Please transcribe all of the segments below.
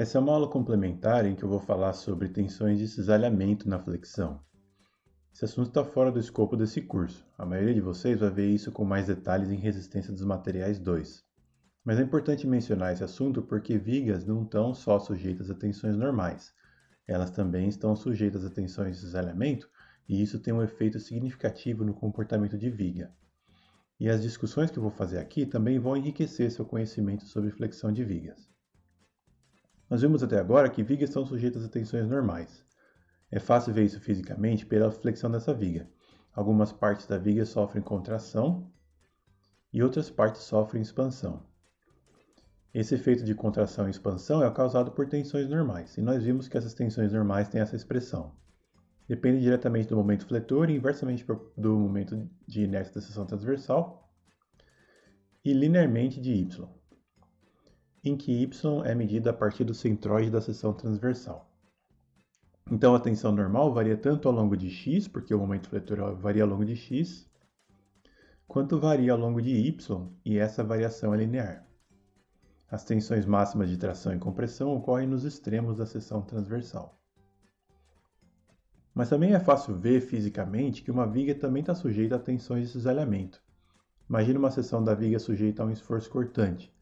Essa é uma aula complementar em que eu vou falar sobre tensões de cisalhamento na flexão. Esse assunto está fora do escopo desse curso. A maioria de vocês vai ver isso com mais detalhes em Resistência dos Materiais 2. Mas é importante mencionar esse assunto porque vigas não estão só sujeitas a tensões normais. Elas também estão sujeitas a tensões de cisalhamento e isso tem um efeito significativo no comportamento de viga. E as discussões que eu vou fazer aqui também vão enriquecer seu conhecimento sobre flexão de vigas. Nós vimos até agora que vigas estão sujeitas a tensões normais. É fácil ver isso fisicamente pela flexão dessa viga. Algumas partes da viga sofrem contração e outras partes sofrem expansão. Esse efeito de contração e expansão é causado por tensões normais, e nós vimos que essas tensões normais têm essa expressão. Depende diretamente do momento fletor e inversamente do momento de inércia da seção transversal e linearmente de y, em que y é medida a partir do centroide da seção transversal. Então a tensão normal varia tanto ao longo de x, porque o momento fletor varia ao longo de x, quanto varia ao longo de y, e essa variação é linear. As tensões máximas de tração e compressão ocorrem nos extremos da seção transversal. Mas também é fácil ver fisicamente que uma viga também está sujeita a tensões de cisalhamento. Imagine uma seção da viga sujeita a um esforço cortante.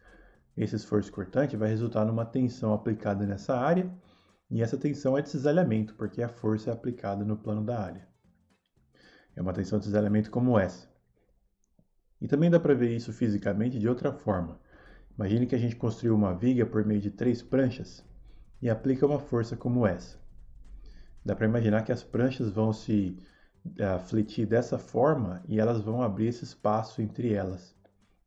Esse esforço cortante vai resultar numa tensão aplicada nessa área, e essa tensão é de cisalhamento, porque a força é aplicada no plano da área. É uma tensão de cisalhamento como essa. E também dá para ver isso fisicamente de outra forma. Imagine que a gente construiu uma viga por meio de 3 pranchas e aplica uma força como essa. Dá para imaginar que as pranchas vão se fletir dessa forma e elas vão abrir esse espaço entre elas.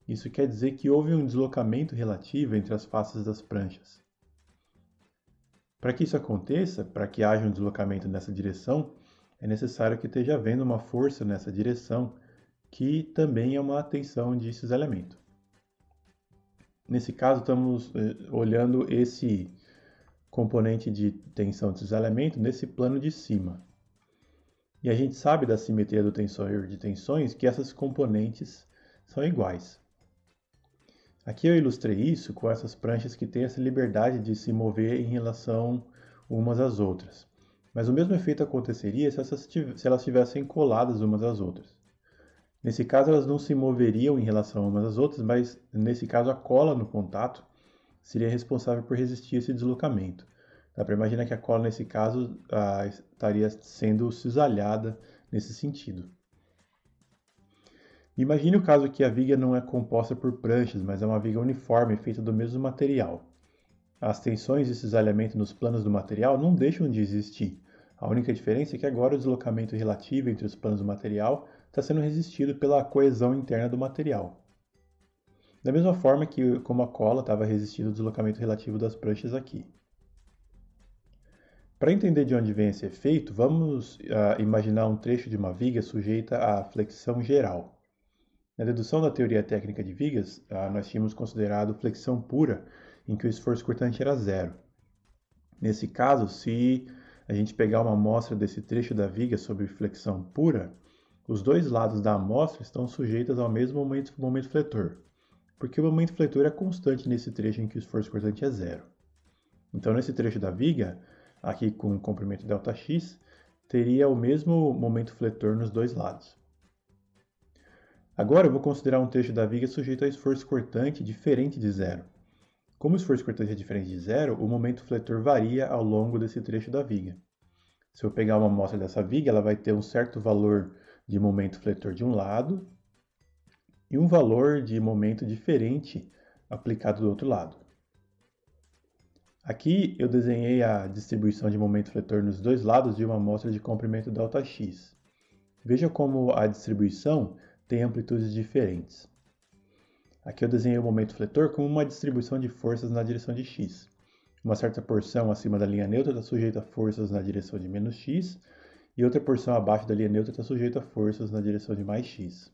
Isso quer dizer que houve um deslocamento relativo entre as faces das pranchas. Para que isso aconteça, para que haja um deslocamento nessa direção, é necessário que esteja havendo uma força nessa direção, que também é uma tensão de cisalhamento. Nesse caso, estamos olhando esse componente de tensão de cisalhamento nesse plano de cima. E a gente sabe da simetria do tensor de tensões que essas componentes são iguais. Aqui eu ilustrei isso com essas pranchas que têm essa liberdade de se mover em relação umas às outras. Mas o mesmo efeito aconteceria se elas estivessem coladas umas às outras. Nesse caso, elas não se moveriam em relação umas às outras, mas nesse caso a cola no contato seria responsável por resistir a esse deslocamento. Dá para imaginar que a cola, nesse caso, estaria sendo cisalhada nesse sentido. Imagine o caso que a viga não é composta por pranchas, mas é uma viga uniforme, feita do mesmo material. As tensões de cisalhamento nos planos do material não deixam de existir. A única diferença é que agora o deslocamento relativo entre os planos do material está sendo resistido pela coesão interna do material. Da mesma forma que como a cola estava resistindo ao deslocamento relativo das pranchas aqui. Para entender de onde vem esse efeito, vamos imaginar um trecho de uma viga sujeita à flexão geral. Na dedução da teoria técnica de vigas, nós tínhamos considerado flexão pura, em que o esforço cortante era zero. Nesse caso, se a gente pegar uma amostra desse trecho da viga sobre flexão pura, os dois lados da amostra estão sujeitos ao mesmo momento fletor, porque o momento fletor é constante nesse trecho em que o esforço cortante é zero. Então, nesse trecho da viga, aqui com o comprimento Δx, teria o mesmo momento fletor nos dois lados. Agora eu vou considerar um trecho da viga sujeito a esforço cortante diferente de zero. Como o esforço cortante é diferente de zero, o momento fletor varia ao longo desse trecho da viga. Se eu pegar uma amostra dessa viga, ela vai ter um certo valor de momento fletor de um lado e um valor de momento diferente aplicado do outro lado. Aqui eu desenhei a distribuição de momento fletor nos dois lados de uma amostra de comprimento Δx. Veja como a distribuição tem amplitudes diferentes. Aqui eu desenhei o momento fletor como uma distribuição de forças na direção de x. Uma certa porção acima da linha neutra está sujeita a forças na direção de menos x, e outra porção abaixo da linha neutra está sujeita a forças na direção de mais x.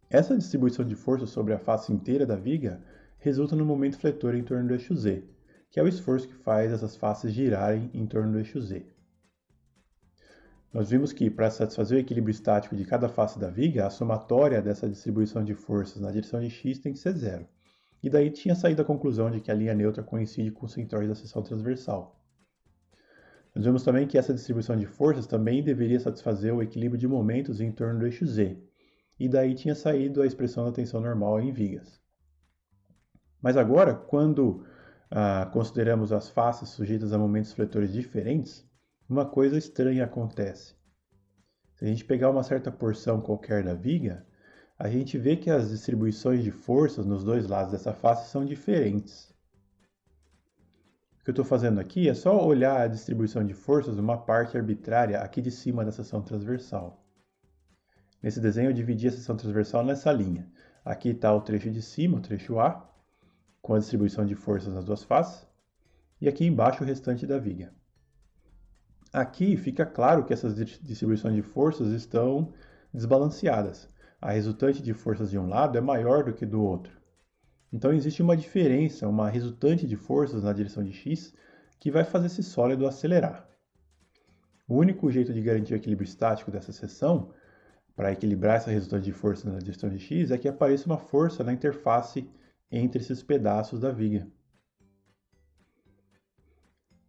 Essa distribuição de forças sobre a face inteira da viga resulta no momento fletor em torno do eixo z, que é o esforço que faz essas faces girarem em torno do eixo z. Nós vimos que, para satisfazer o equilíbrio estático de cada face da viga, a somatória dessa distribuição de forças na direção de x tem que ser zero. e daí tinha saído a conclusão de que a linha neutra coincide com o centroide da seção transversal. Nós vemos também que essa distribuição de forças também deveria satisfazer o equilíbrio de momentos em torno do eixo Z, e daí tinha saído a expressão da tensão normal em vigas. Mas agora, quando consideramos as faces sujeitas a momentos fletores diferentes, uma coisa estranha acontece. Se a gente pegar uma certa porção qualquer da viga, a gente vê que as distribuições de forças nos dois lados dessa face são diferentes. O que eu estou fazendo aqui é só olhar a distribuição de forças numa parte arbitrária aqui de cima da seção transversal. Nesse desenho eu dividi a seção transversal nessa linha. Aqui está o trecho de cima, o trecho A, com a distribuição de forças nas duas faces, e aqui embaixo o restante da viga. Aqui fica claro que essas distribuições de forças estão desbalanceadas. A resultante de forças de um lado é maior do que do outro. Então existe uma diferença, uma resultante de forças na direção de x, que vai fazer esse sólido acelerar. O único jeito de garantir o equilíbrio estático dessa seção, para equilibrar essa resultante de forças na direção de x, é que apareça uma força na interface entre esses pedaços da viga.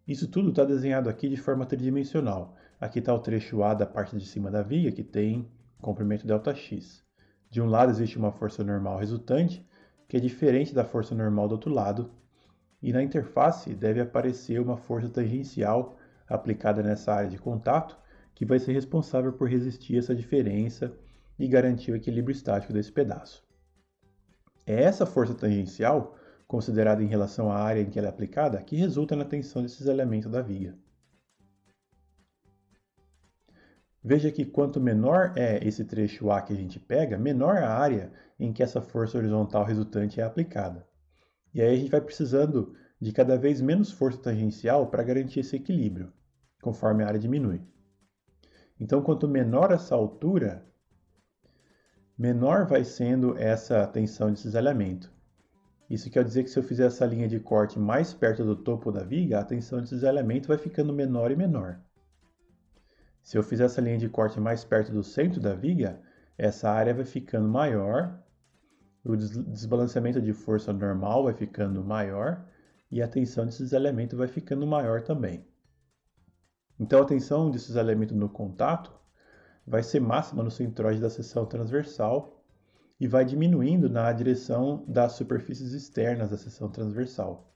Isso tudo está desenhado aqui de forma tridimensional. Aqui está o trecho A da parte de cima da viga, que tem comprimento ΔX. De um lado existe uma força normal resultante, que é diferente da força normal do outro lado, e na interface deve aparecer uma força tangencial aplicada nessa área de contato, que vai ser responsável por resistir essa diferença e garantir o equilíbrio estático desse pedaço. É essa força tangencial, considerada em relação à área em que ela é aplicada, que resulta na tensão desses elementos da viga. Veja que quanto menor é esse trecho A que a gente pega, menor a área em que essa força horizontal resultante é aplicada. E aí a gente vai precisando de cada vez menos força tangencial para garantir esse equilíbrio, conforme a área diminui. Então, quanto menor essa altura, menor vai sendo essa tensão desses elementos. Isso quer dizer que se eu fizer essa linha de corte mais perto do topo da viga, a tensão desses elementos vai ficando menor e menor. Se eu fizer essa linha de corte mais perto do centro da viga, essa área vai ficando maior, o desbalanceamento de força normal vai ficando maior e a tensão desses elementos vai ficando maior também. Então a tensão desses elementos no contato vai ser máxima no centroide da seção transversal e vai diminuindo na direção das superfícies externas da seção transversal.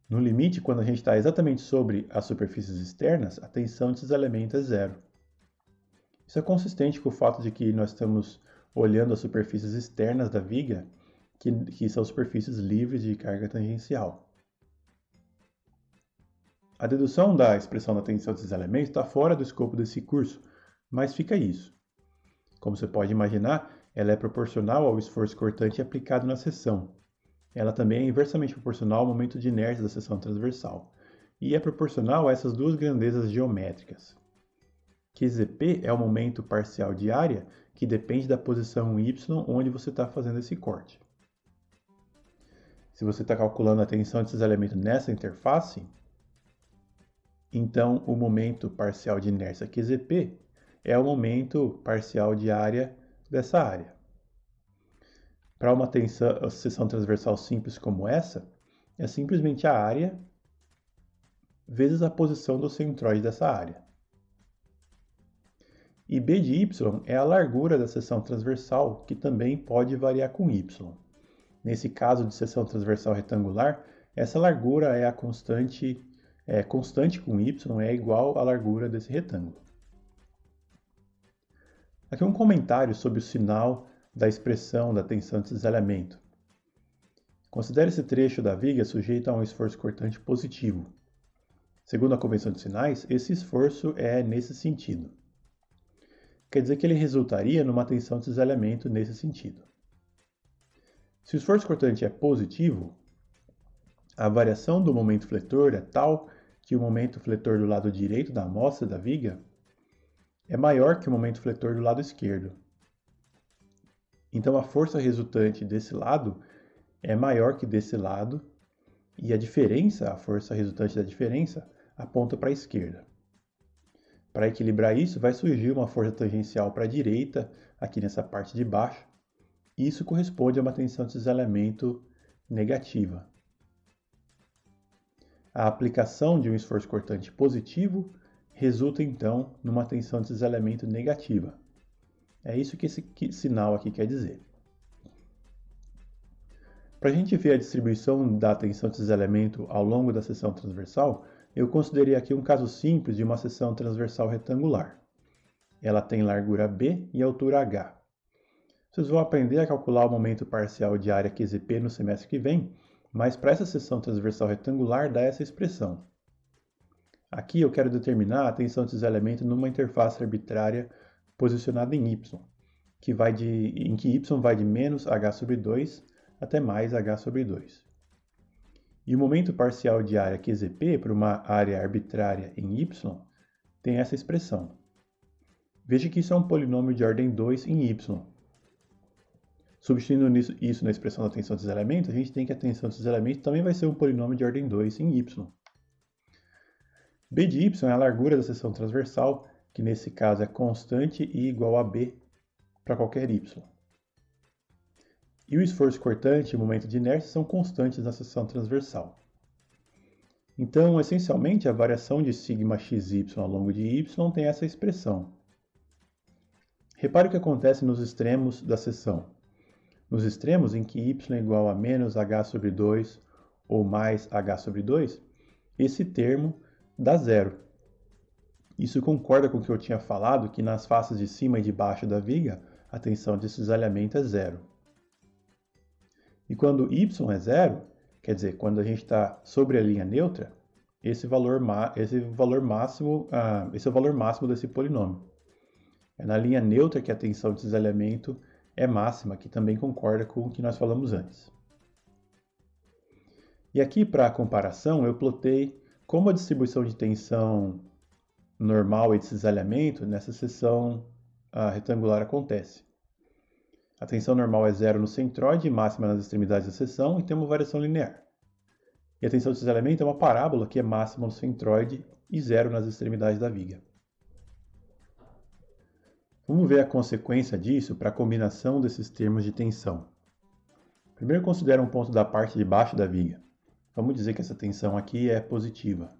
No limite, quando a gente está exatamente sobre as superfícies externas, a tensão desses elementos é zero. Isso é consistente com o fato de que nós estamos olhando as superfícies externas da viga, que são superfícies livres de carga tangencial. A dedução da expressão da tensão desses elementos está fora do escopo desse curso, mas fica isso. Como você pode imaginar, ela é proporcional ao esforço cortante aplicado na seção. Ela também é inversamente proporcional ao momento de inércia da seção transversal. E é proporcional a essas duas grandezas geométricas. QZP é o momento parcial de área que depende da posição y onde você está fazendo esse corte. Se você está calculando a tensão desses elementos nessa interface, então o momento parcial de inércia QZP é o momento parcial de área dessa área. Para uma seção transversal simples como essa, é simplesmente a área vezes a posição do centroide dessa área. E B de y é a largura da seção transversal, que também pode variar com y. Nesse caso de seção transversal retangular, essa largura é constante com y, é igual à largura desse retângulo. Aqui um comentário sobre o sinal da expressão da tensão desses elementos. Considere esse trecho da viga sujeito a um esforço cortante positivo. Segundo a convenção de sinais, esse esforço é nesse sentido. Quer dizer que ele resultaria numa tensão desses elementos nesse sentido. Se o esforço cortante é positivo, a variação do momento fletor é tal que o momento fletor do lado direito da amostra da viga é maior que o momento fletor do lado esquerdo. Então a força resultante desse lado é maior que desse lado e a força resultante da diferença, aponta para a esquerda. Para equilibrar isso, vai surgir uma força tangencial para a direita, aqui nessa parte de baixo, Isso corresponde a uma tensão de cisalhamento negativa. A aplicação de um esforço cortante positivo resulta, então, numa tensão de cisalhamento negativa. É isso que esse sinal aqui quer dizer. Para a gente ver a distribuição da tensão de cisalhamento ao longo da seção transversal, eu considerei aqui um caso simples de uma seção transversal retangular. Ela tem largura B e altura H. Vocês vão aprender a calcular o momento parcial de área QZP no semestre que vem, mas para essa seção transversal retangular dá essa expressão. Aqui eu quero determinar a tensão de cisalhamento numa interface arbitrária posicionada em Y, em que Y vai de menos H sobre 2 até mais H sobre 2. E o momento parcial de área QZP para uma área arbitrária em Y tem essa expressão. Veja que isso é um polinômio de ordem 2 em Y. Substituindo isso na expressão da tensão de cisalhamento, a gente tem que a tensão de cisalhamento também vai ser um polinômio de ordem 2 em Y. B de Y é a largura da seção transversal, que nesse caso é constante e igual a B para qualquer Y. E o esforço cortante e o momento de inércia são constantes na seção transversal. Então, essencialmente, a variação de σxy ao longo de Y tem essa expressão. Repare o que acontece nos extremos da seção. Nos extremos em que y é igual a menos h sobre 2 ou mais h sobre 2, esse termo dá zero. Isso concorda com o que eu tinha falado, que nas faces de cima e de baixo da viga, a tensão de cisalhamento é zero. E quando y é zero, quer dizer, quando a gente está sobre a linha neutra, esse é o valor máximo desse polinômio. É na linha neutra que a tensão de cisalhamento é máxima, que também concorda com o que nós falamos antes. E aqui, para comparação, eu plotei como a distribuição de tensão normal e de cisalhamento nessa seção retangular acontece. A tensão normal é zero no centroide, máxima nas extremidades da seção, e tem uma variação linear. E a tensão de cisalhamento é uma parábola que é máxima no centroide e zero nas extremidades da viga. Vamos ver a consequência disso para a combinação desses termos de tensão. Primeiro considera um ponto da parte de baixo da viga. Vamos dizer que essa tensão aqui é positiva.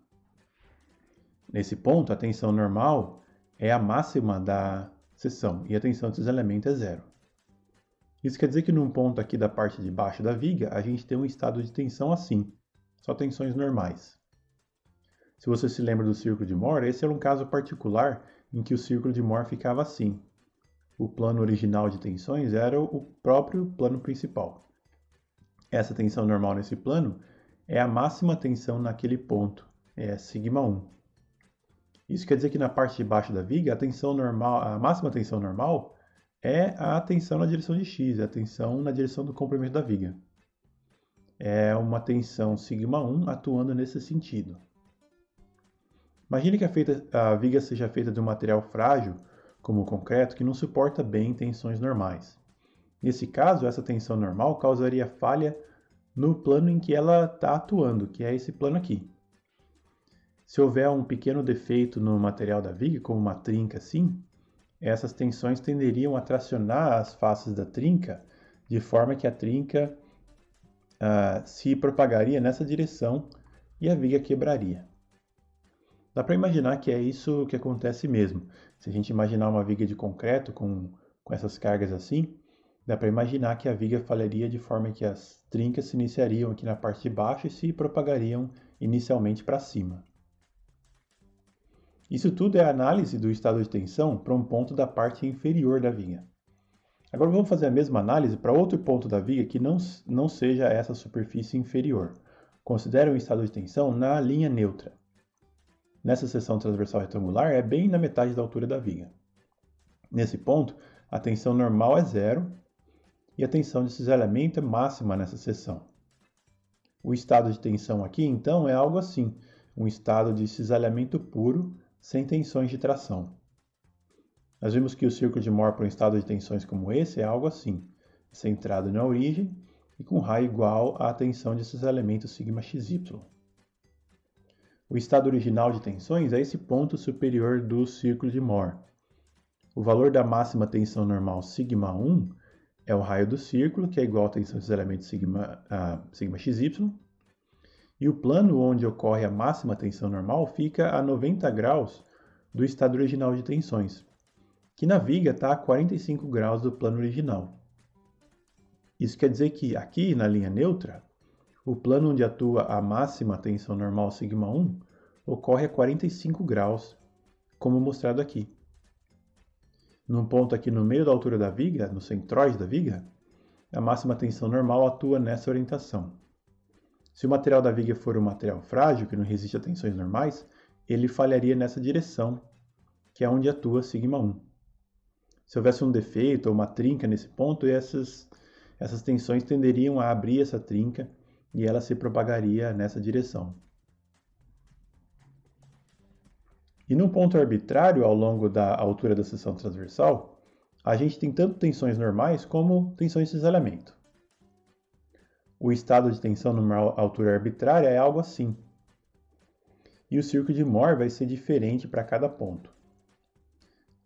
Nesse ponto, a tensão normal é a máxima da seção e a tensão de cisalhamento é zero. Isso quer dizer que num ponto aqui da parte de baixo da viga, a gente tem um estado de tensão assim, só tensões normais. Se você se lembra do círculo de Mohr, esse era um caso particular em que o círculo de Mohr ficava assim. O plano original de tensões era o próprio plano principal. Essa tensão normal nesse plano é a máxima tensão naquele ponto, é σ1. Isso quer dizer que na parte de baixo da viga, a máxima tensão normal é a tensão na direção de x, é a tensão na direção do comprimento da viga. É uma tensão σ1 atuando nesse sentido. Imagine que a viga seja feita de um material frágil, como o concreto, que não suporta bem tensões normais. Nesse caso, essa tensão normal causaria falha no plano em que ela está atuando, que é esse plano aqui. Se houver um pequeno defeito no material da viga, como uma trinca assim, essas tensões tenderiam a tracionar as faces da trinca, de forma que a trinca se propagaria nessa direção e a viga quebraria. Dá para imaginar que é isso que acontece mesmo. Se a gente imaginar uma viga de concreto com essas cargas assim, dá para imaginar que a viga falharia de forma que as trincas se iniciariam aqui na parte de baixo e se propagariam inicialmente para cima. Isso tudo é análise do estado de tensão para um ponto da parte inferior da viga. Agora vamos fazer a mesma análise para outro ponto da viga que não seja essa superfície inferior. Considere um estado de tensão na linha neutra. Nessa seção transversal retangular é bem na metade da altura da viga. Nesse ponto, a tensão normal é zero e a tensão de cisalhamento é máxima nessa seção. O estado de tensão aqui, então, é algo assim, um estado de cisalhamento puro, sem tensões de tração. Nós vimos que o círculo de Mohr para um estado de tensões como esse é algo assim, centrado na origem e com raio igual à tensão de cisalhamento σxy. O estado original de tensões é esse ponto superior do círculo de Mohr. O valor da máxima tensão normal σ1 é o raio do círculo, que é igual à tensão desses elementos sigma xy, e o plano onde ocorre a máxima tensão normal fica a 90 graus do estado original de tensões, que na viga está a 45 graus do plano original. Isso quer dizer que aqui na linha neutra, o plano onde atua a máxima tensão normal σ1 ocorre a 45 graus, como mostrado aqui. Num ponto aqui no meio da altura da viga, no centroide da viga, a máxima tensão normal atua nessa orientação. Se o material da viga for um material frágil, que não resiste a tensões normais, ele falharia nessa direção, que é onde atua σ1. Se houvesse um defeito ou uma trinca nesse ponto, essas tensões tenderiam a abrir essa trinca e ela se propagaria nessa direção. E num ponto arbitrário ao longo da altura da seção transversal, a gente tem tanto tensões normais como tensões de cisalhamento. O estado de tensão numa altura arbitrária é algo assim. E o círculo de Mohr vai ser diferente para cada ponto.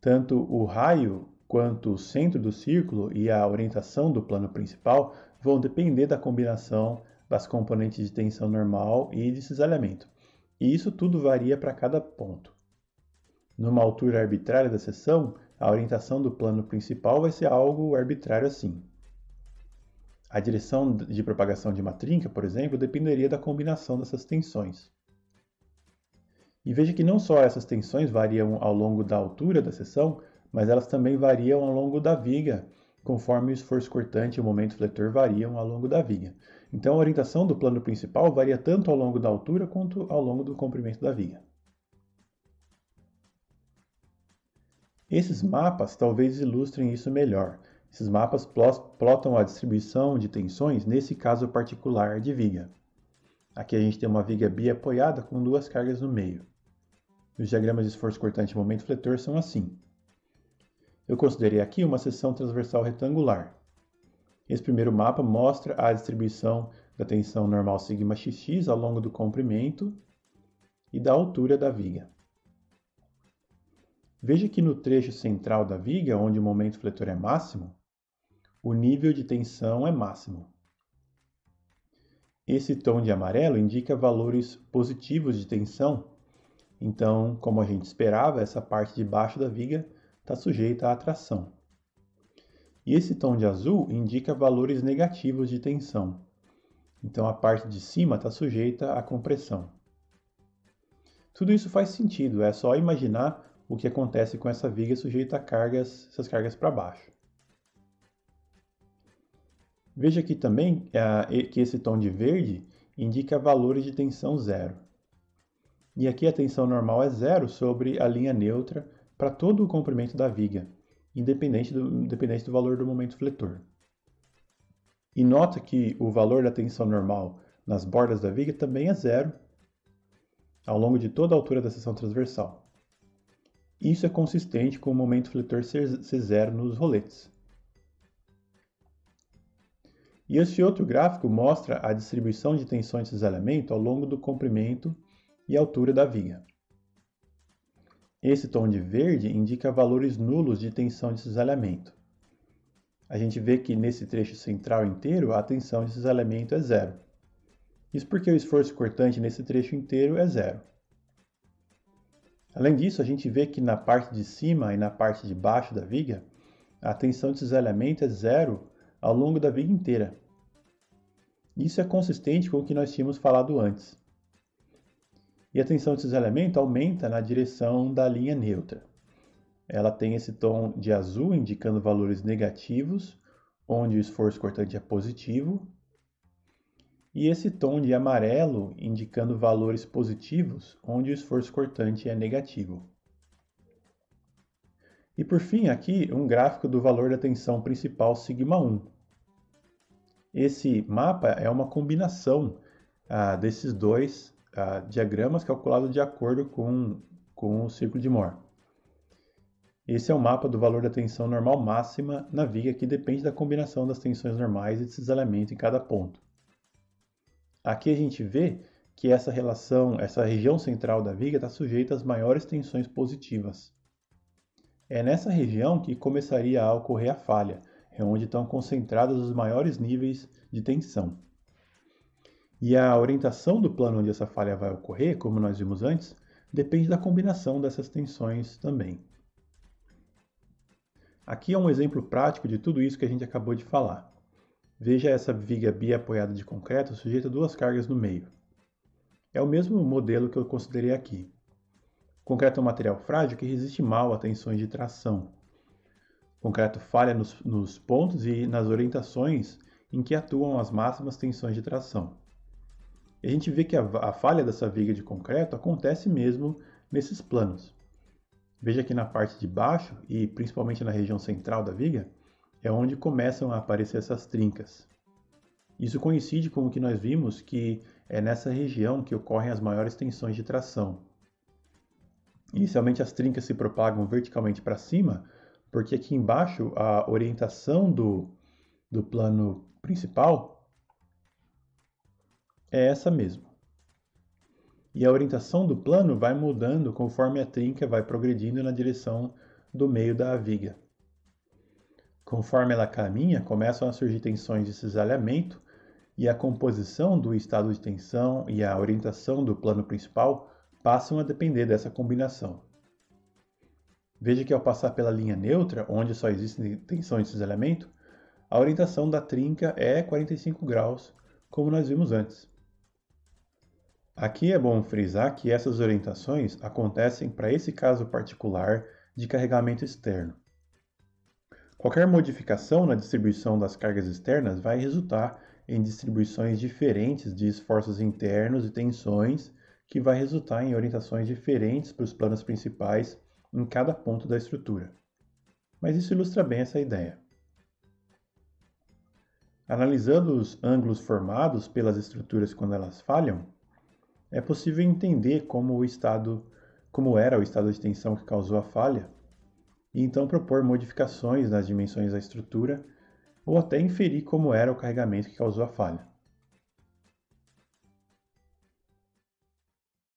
Tanto o raio quanto o centro do círculo e a orientação do plano principal vão depender da combinação das componentes de tensão normal e de cisalhamento. E isso tudo varia para cada ponto. Numa altura arbitrária da seção, a orientação do plano principal vai ser algo arbitrário assim. A direção de propagação de uma trinca, por exemplo, dependeria da combinação dessas tensões. E veja que não só essas tensões variam ao longo da altura da seção, mas elas também variam ao longo da viga, conforme o esforço cortante e o momento fletor variam ao longo da viga. Então a orientação do plano principal varia tanto ao longo da altura quanto ao longo do comprimento da viga. Esses mapas talvez ilustrem isso melhor. Esses mapas plotam a distribuição de tensões nesse caso particular de viga. Aqui a gente tem uma viga biapoiada com duas cargas no meio. Os diagramas de esforço cortante e momento fletor são assim. Eu considerei aqui uma seção transversal retangular. Esse primeiro mapa mostra a distribuição da tensão normal σxx ao longo do comprimento e da altura da viga. Veja que no trecho central da viga, onde o momento fletor é máximo, o nível de tensão é máximo. Esse tom de amarelo indica valores positivos de tensão, então, como a gente esperava, essa parte de baixo da viga está sujeita à atração. E esse tom de azul indica valores negativos de tensão, então a parte de cima está sujeita à compressão. Tudo isso faz sentido, é só imaginar o que acontece com essa viga sujeita a essas cargas para baixo. Veja aqui também que esse tom de verde indica valores de tensão zero. E aqui a tensão normal é zero sobre a linha neutra para todo o comprimento da viga, independente do valor do momento fletor. E nota que o valor da tensão normal nas bordas da viga também é zero ao longo de toda a altura da seção transversal. Isso é consistente com o momento fletor ser zero nos roletes. E este outro gráfico mostra a distribuição de tensões de cisalhamento ao longo do comprimento e altura da viga. Esse tom de verde indica valores nulos de tensão de cisalhamento. A gente vê que nesse trecho central inteiro a tensão de cisalhamento é zero. Isso porque o esforço cortante nesse trecho inteiro é zero. Além disso, a gente vê que na parte de cima e na parte de baixo da viga, a tensão de cisalhamento é zero ao longo da viga inteira. Isso é consistente com o que nós tínhamos falado antes. E a tensão de cisalhamento aumenta na direção da linha neutra. Ela tem esse tom de azul indicando valores negativos, onde o esforço cortante é positivo, e esse tom de amarelo indicando valores positivos, onde o esforço cortante é negativo. E por fim, aqui um gráfico do valor da tensão principal σ1. Esse mapa é uma combinação desses dois diagramas calculados de acordo com o círculo de Mohr. Esse é o mapa do valor da tensão normal máxima na viga, que depende da combinação das tensões normais e de cisalhamento em cada ponto. Aqui a gente vê que essa região central da viga está sujeita às maiores tensões positivas. É nessa região que começaria a ocorrer a falha. é onde estão concentrados os maiores níveis de tensão. E a orientação do plano onde essa falha vai ocorrer, como nós vimos antes, depende da combinação dessas tensões também. Aqui é um exemplo prático de tudo isso que a gente acabou de falar. Veja essa viga biapoiada de concreto sujeita a duas cargas no meio. É o mesmo modelo que eu considerei aqui. O concreto é um material frágil que resiste mal a tensões de tração. O concreto falha nos pontos e nas orientações em que atuam as máximas tensões de tração. E a gente vê que a falha dessa viga de concreto acontece mesmo nesses planos. Veja que na parte de baixo, e principalmente na região central da viga, é onde começam a aparecer essas trincas. Isso coincide com o que nós vimos que é nessa região que ocorrem as maiores tensões de tração. Inicialmente as trincas se propagam verticalmente para cima, porque aqui embaixo a orientação do plano principal é essa mesmo. E a orientação do plano vai mudando conforme a trinca vai progredindo na direção do meio da viga. Conforme ela caminha, começam a surgir tensões de cisalhamento e a composição do estado de tensão e a orientação do plano principal passam a depender dessa combinação. Veja que ao passar pela linha neutra, onde só existe tensão de cisalhamento, a orientação da trinca é 45 graus, como nós vimos antes. Aqui é bom frisar que essas orientações acontecem para esse caso particular de carregamento externo. Qualquer modificação na distribuição das cargas externas vai resultar em distribuições diferentes de esforços internos e tensões, que vai resultar em orientações diferentes para os planos principais em cada ponto da estrutura. Mas isso ilustra bem essa ideia. Analisando os ângulos formados pelas estruturas quando elas falham, é possível entender como era o estado de tensão que causou a falha, e então propor modificações nas dimensões da estrutura, ou até inferir como era o carregamento que causou a falha.